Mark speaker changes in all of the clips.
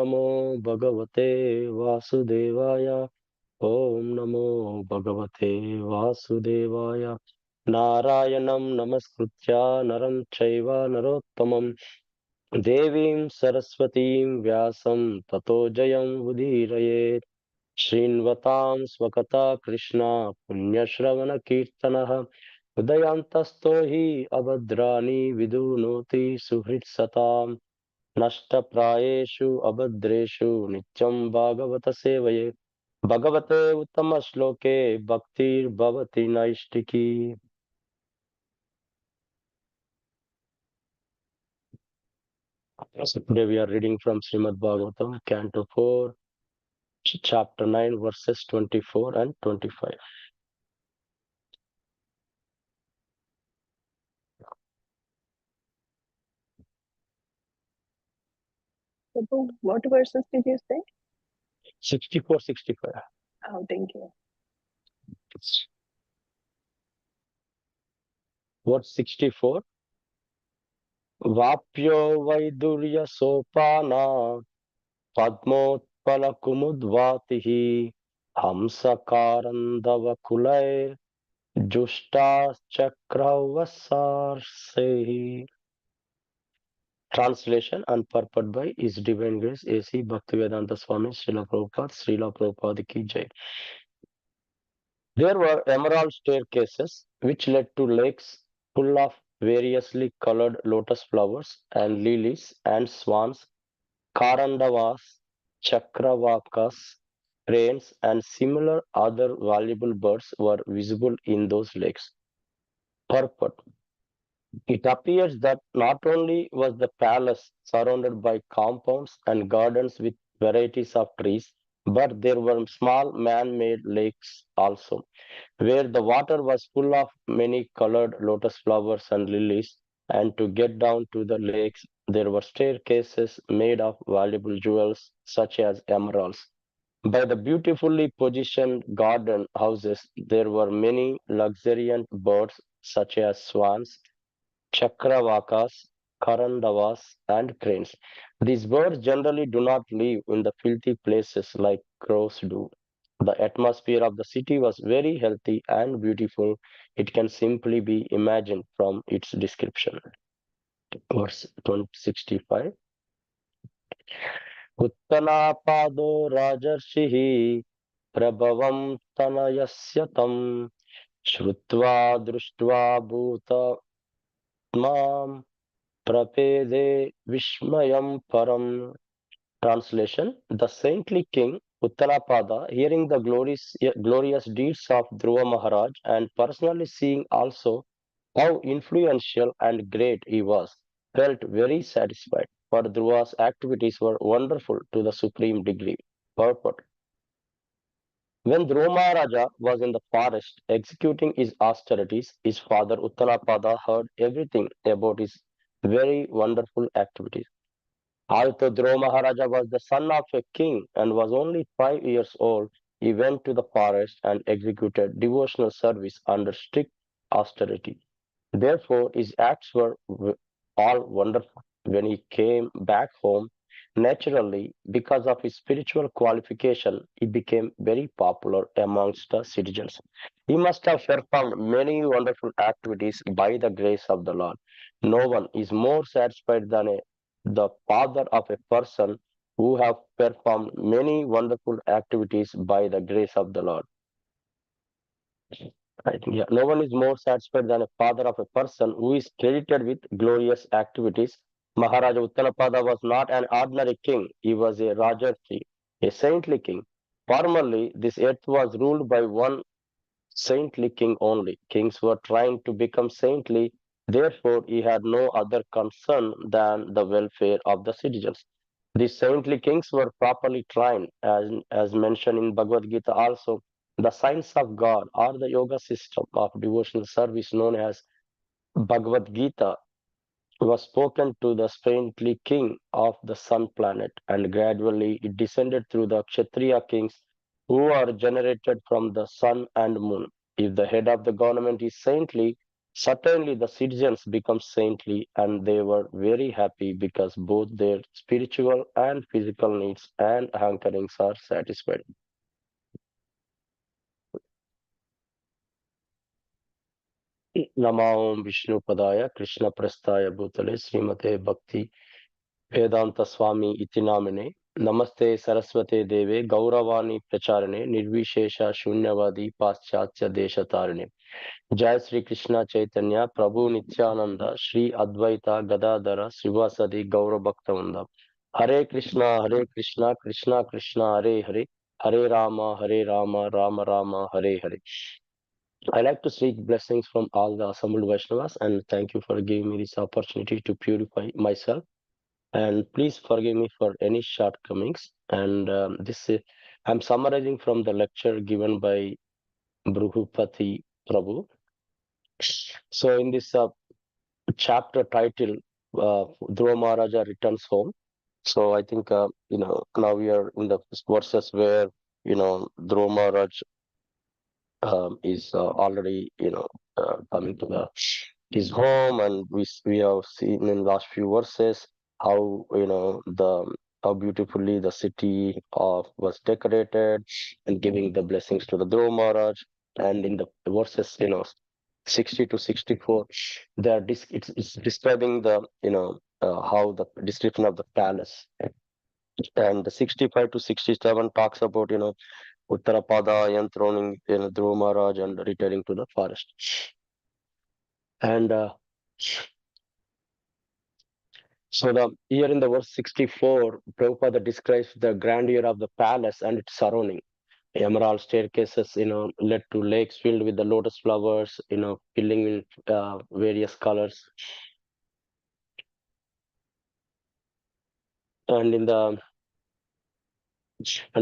Speaker 1: Namo Bhagavate Vasudevaya. Om Namo Bhagavate Vasudevaya. Narayanam Namaskritya Naram Chaiva Narottamam Devim Saraswatim Vyasam Tato Jayam Udhirayet. Srinvatam Swakata Krishna Punyashravana Kirtanaha Udayantasto hi abhadrani vidunoti suhritsatam Nashtaprayeshu abhadreshu nityam bhagavata sevaye Bhagavate uttama shloke bhaktir bhavati naishtiki. So today we are reading from Srimad Bhagavatam, Canto 4, Chapter 9, verses 24 and 25.
Speaker 2: So what verses did you say?
Speaker 1: 64, 65.
Speaker 2: Oh, thank you.
Speaker 1: What 64? Vapyo vaidurya sopana padmotpala kumudvatihi hamsakarandava kulair jushta chakravasarsehi. Translation and purport by His Divine Grace A.C. Bhaktivedanta Swami Srila Prabhupada Ki Jai. There were emerald staircases which led to lakes full of variously colored lotus flowers and lilies and swans, karandavas, chakravakas, cranes, and similar other valuable birds were visible in those lakes. Purport. It appears that not only was the palace surrounded by compounds and gardens with varieties of trees, but there were small man-made lakes also, where the water was full of many colored lotus flowers and lilies, and to get down to the lakes, there were staircases made of valuable jewels such as emeralds. By the beautifully positioned garden houses, there were many luxuriant birds such as swans, chakravakas, karandavas, and cranes. These birds generally do not live in the filthy places like crows do. The atmosphere of the city was very healthy and beautiful. It can simply be imagined from its description. Verse 65. Uttanapado rajarshihi prabhavam tanayasya tam shrutva društva bhuta mam prapede vishmayam param. Translation. The saintly king Uttarapada, hearing the glorious deeds of Dhruva Maharaj and personally seeing also how influential and great he was, felt very satisfied, for Dhruva's activities were wonderful to the supreme degree. Purport. When Dhruva Maharaja was in the forest executing his austerities, his father Uttarapada heard everything about his very wonderful activities. Although Dhruva Maharaja was the son of a king and was only 5 years old, he went to the forest and executed devotional service under strict austerity. Therefore, his acts were all wonderful. When he came back home, naturally, because of his spiritual qualification, he became very popular amongst the citizens. He must have performed many wonderful activities by the grace of the Lord. No one is more satisfied than the father of a person who have performed many wonderful activities by the grace of the Lord. I think, yeah, no one is more satisfied than a father of a person who is credited with glorious activities. Maharaja Uttanapada was not an ordinary king, he was a Rajarshi, a saintly king. Formerly, this earth was ruled by one saintly king only. Kings were trying to become saintly, therefore, he had no other concern than the welfare of the citizens. These saintly kings were properly trained, as mentioned in Bhagavad Gita also. The science of God or the yoga system of devotional service known as Bhagavad Gita was spoken to the saintly king of the sun planet, and gradually it descended through the Kshatriya kings who are generated from the sun and moon. If the head of the government is saintly, Certainly, the citizens become saintly, and they were very happy because both their spiritual and physical needs and hankerings are satisfied. Namo Vishnu Padaya Krishna Prasthaya Bhutale Srimate Bhakti Vedanta Swami iti namine Namaste Saraswate Deve Gauravani Pracharane Nirvishesha Shunyavadi Paschatya Deshatarane Jai Sri Krishna Chaitanya Prabhu Nityananda Sri Advaita Gadadara Srivasadi Gaura Bhaktavanda Hare Krishna Krishna Krishna Hare Hare Hare Rama Rama Rama Hare Hare. I like to seek blessings from all the assembled Vaishnavas and thank you for giving me this opportunity to purify myself. And please forgive me for any shortcomings. And I'm summarizing from the lecture given by Bruhupati Prabhu. So in this chapter title, Dhruva Maharaja returns home. So I think now we are in the verses where Dhruva Maharaj is already coming to the his home, and we have seen in last few verses how the how beautifully the city of was decorated and giving the blessings to the Dhruva Maharaj. And in the verses 60 to 64, it's describing the how the description of the palace. And the 65 to 67 talks about Uttarapada enthroning Dhruva Maharaj and returning to the forest. And so here in the verse 64, Prabhupada describes the grandeur of the palace and its surrounding. Emerald staircases, led to lakes filled with the lotus flowers, filling in various colors. And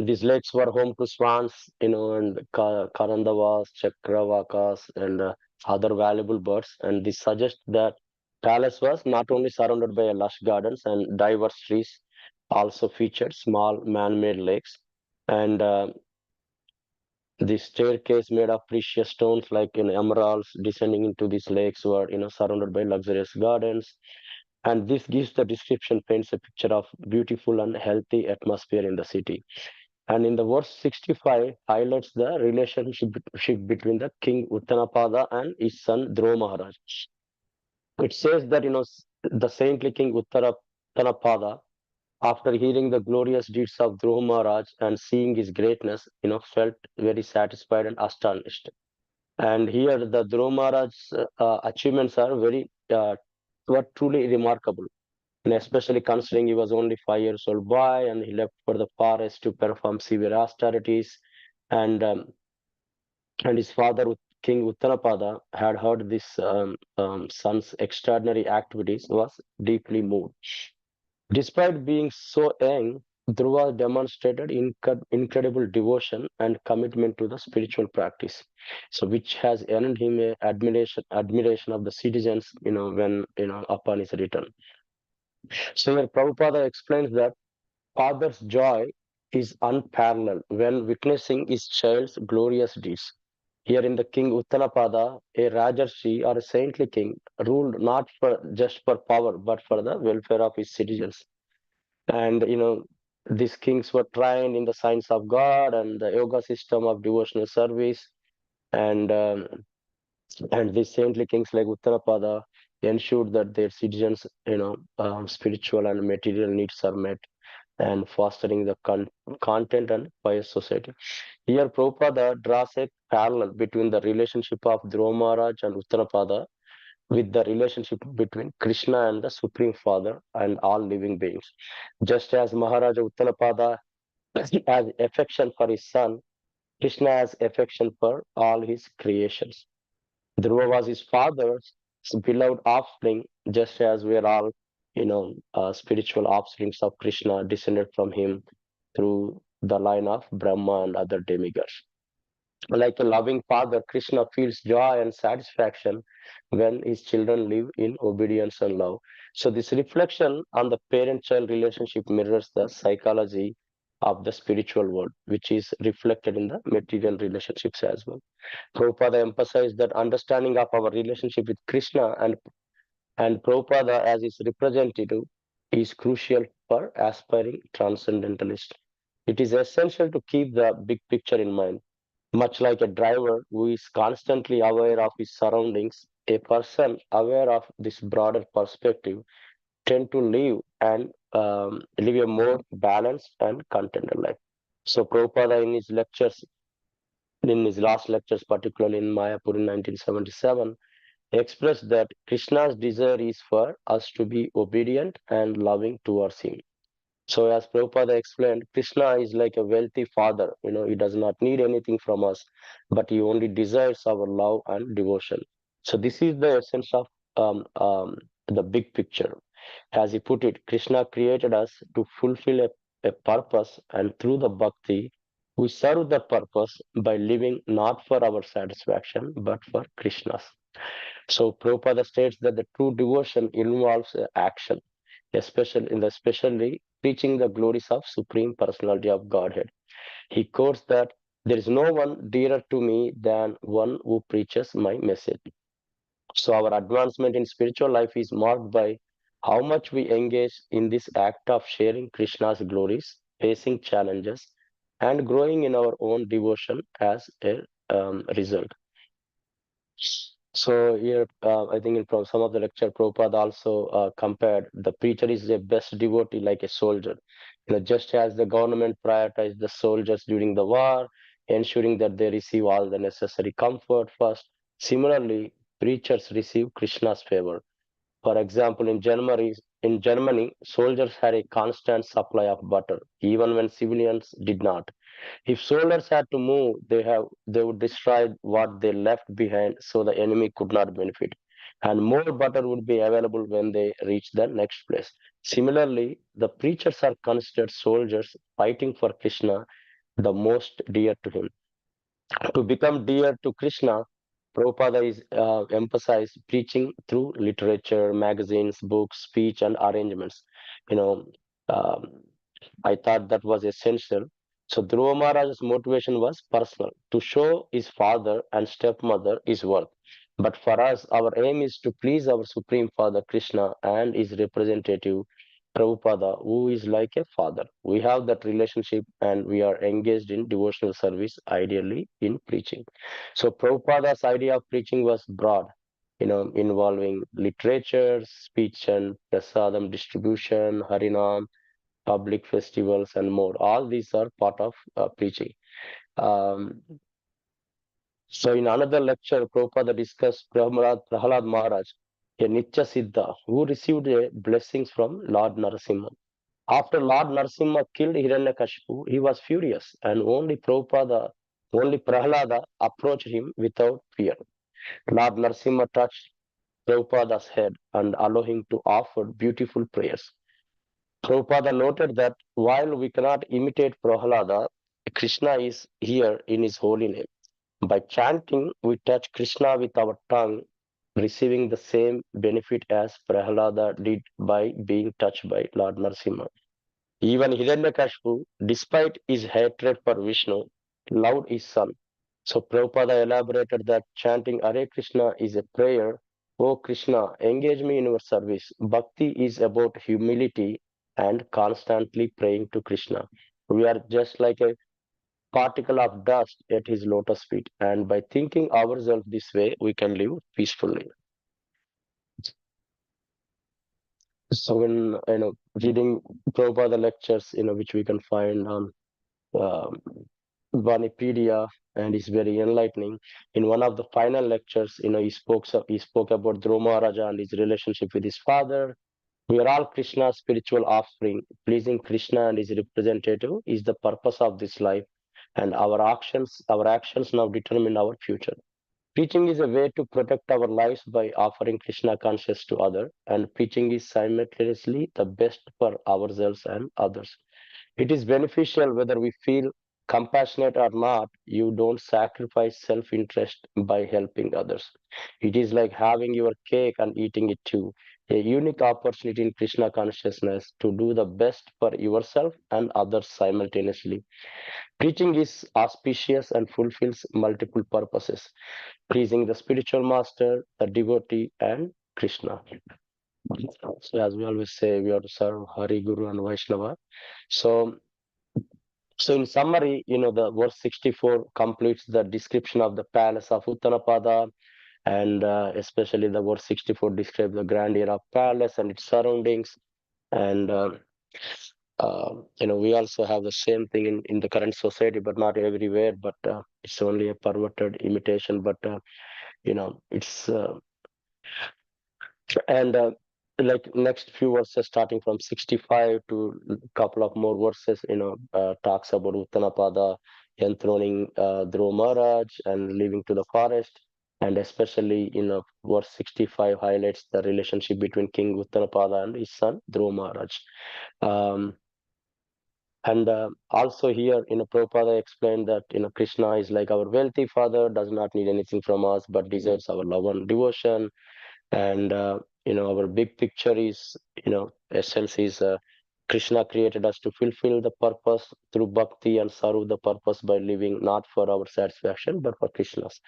Speaker 1: these lakes were home to swans, and karandavas, chakravakas, and other valuable birds. And this suggests that palace was not only surrounded by lush gardens and diverse trees, also featured small man-made lakes. And the staircase made of precious stones like emeralds descending into these lakes were surrounded by luxurious gardens. And this gives the description, paints a picture of beautiful and healthy atmosphere in the city. And in the verse 65 highlights the relationship between the king Uttanapada and his son Dhruva Maharaj. It says that the saintly king Uttanapada, after hearing the glorious deeds of Dhruva Maharaj and seeing his greatness, felt very satisfied and astonished. And here the Dhruva Maharaj's achievements are were truly remarkable. And especially considering he was only 5 years old boy and he left for the forest to perform severe austerities. And his father, King Uttanapada, had heard this son's extraordinary activities, was deeply moved. Despite being so young, Dhruva demonstrated incredible devotion and commitment to the spiritual practice, so which has earned him a admiration of the citizens, when upon his return. So here Prabhupada explains that father's joy is unparalleled when witnessing his child's glorious deeds. Here in the king Uttanapada, a Rajarshi or a saintly king ruled not just for power but for the welfare of his citizens. And these kings were trained in the science of God and the yoga system of devotional service. And these saintly kings like Uttarapada ensured that their citizens, spiritual and material needs are met and fostering the content and pious society. Here, Prabhupada draws a parallel between the relationship of Dhruva Maharaj and Uttarapada with the relationship between Krishna and the Supreme Father and all living beings. Just as Maharaja Uttarapada has affection for his son, Krishna has affection for all his creations. Dhruva was his father's beloved offspring, just as we are all, spiritual offsprings of Krishna descended from him through the line of Brahma and other demigods. Like a loving father, Krishna feels joy and satisfaction when his children live in obedience and love. So, this reflection on the parent child relationship mirrors the psychology of the spiritual world, which is reflected in the material relationships as well. Prabhupada emphasized that understanding of our relationship with Krishna and Prabhupada as his representative is crucial for aspiring transcendentalists. It is essential to keep the big picture in mind. Much like a driver who is constantly aware of his surroundings, a person aware of this broader perspective tend to live a more balanced and contented life. So Prabhupada in his last lectures, particularly in Mayapur in 1977, expressed that Krishna's desire is for us to be obedient and loving towards him. So as Prabhupada explained, Krishna is like a wealthy father. He does not need anything from us, but he only desires our love and devotion. So this is the essence of the big picture. As he put it, Krishna created us to fulfill a purpose, and through the bhakti, we serve that purpose by living not for our satisfaction, but for Krishna's. So Prabhupada states that the true devotion involves action, especially preaching the glories of Supreme Personality of Godhead. He quotes that there is no one dearer to me than one who preaches my message. So our advancement in spiritual life is marked by how much we engage in this act of sharing Krishna's glories, facing challenges, and growing in our own devotion as a result. So here, I think from some of the lecture, Prabhupada also compared the preacher is the best devotee like a soldier. Just as the government prioritized the soldiers during the war, ensuring that they receive all the necessary comfort first. Similarly, preachers receive Krishna's favor. For example, in Germany, soldiers had a constant supply of butter, even when civilians did not. If soldiers had to move, they would destroy what they left behind so the enemy could not benefit. And more butter would be available when they reached the next place. Similarly, the preachers are considered soldiers fighting for Krishna, the most dear to him. To become dear to Krishna, Prabhupada is emphasized preaching through literature, magazines, books, speech, and arrangements. You know, um, I thought that was essential. So Dhruva Maharaj's motivation was personal, to show his father and stepmother his worth. But for us, our aim is to please our Supreme Father Krishna and his representative Prabhupada, who is like a father. We have that relationship and we are engaged in devotional service, ideally in preaching. So Prabhupada's idea of preaching was broad, involving literature, speech and prasadam distribution, harinam, public festivals, and more. All these are part of preaching. Um, so, in another lecture, Prabhupada discussed Prahalad Maharaj, a Nitya Siddha, who received blessings from Lord Narasimha. After Lord Narasimha killed Hiranyakashipu, he was furious, and only Prahalada approached him without fear. Lord Narasimha touched Prabhupada's head and allowed him to offer beautiful prayers. Prabhupada noted that while we cannot imitate Prahlada, Krishna is here in his holy name. By chanting, we touch Krishna with our tongue, receiving the same benefit as Prahlada did by being touched by Lord Narasimha. Even Hiranyakashipu, despite his hatred for Vishnu, loved his son. So Prabhupada elaborated that chanting Hare Krishna is a prayer. Oh Krishna, engage me in your service. Bhakti is about humility and constantly praying to Krishna. We are just like a particle of dust at his lotus feet, and by thinking ourselves this way, we can live peacefully. So when reading Prabhupada lectures, which we can find on um, Vanipedia, and is very enlightening. In one of the final lectures, he spoke about Dhruva Maharaja and his relationship with his father. We are all Krishna's spiritual offspring. Pleasing Krishna and his representative is the purpose of this life, and our actions now determine our future. Preaching is a way to protect our lives by offering Krishna consciousness to others, and preaching is simultaneously the best for ourselves and others. It is beneficial whether we feel compassionate or not. You don't sacrifice self interest by helping others. It is like having your cake and eating it too. a unique opportunity in Krishna consciousness to do the best for yourself and others simultaneously. Preaching is auspicious and fulfills multiple purposes, pleasing the spiritual master, the devotee, and Krishna. So, as we always say, we have to serve Hari, Guru, and Vaishnava. So, so in summary, the verse 64 completes the description of the palace of Uttanapada, and especially the verse 64 describes the grandeur of palace and its surroundings. And we also have the same thing in the current society, but not everywhere. But it's only a perverted imitation. But it's and like next few verses starting from 65 to a couple of more verses, talks about Uttanapada enthroning Dhruva Maharaj and leaving to the forest. And especially, verse 65 highlights the relationship between King Uttanapada and his son Dhruva Maharaj. Um, and also here, Prabhupada explained that, Krishna is like our wealthy father, does not need anything from us, but deserves our love and devotion. And our big picture is, essence is Krishna created us to fulfill the purpose through bhakti and serve the purpose by living not for our satisfaction but for Krishna's.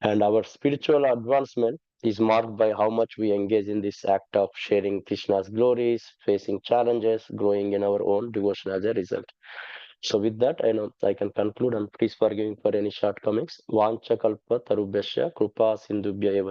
Speaker 1: And our spiritual advancement is marked by how much we engage in this act of sharing Krishna's glories, facing challenges, growing in our own devotion as a result. So with that, I know I can conclude, and please forgive me for any shortcomings. Vancha kalpa tarubhyasya krupa sindhubhya eva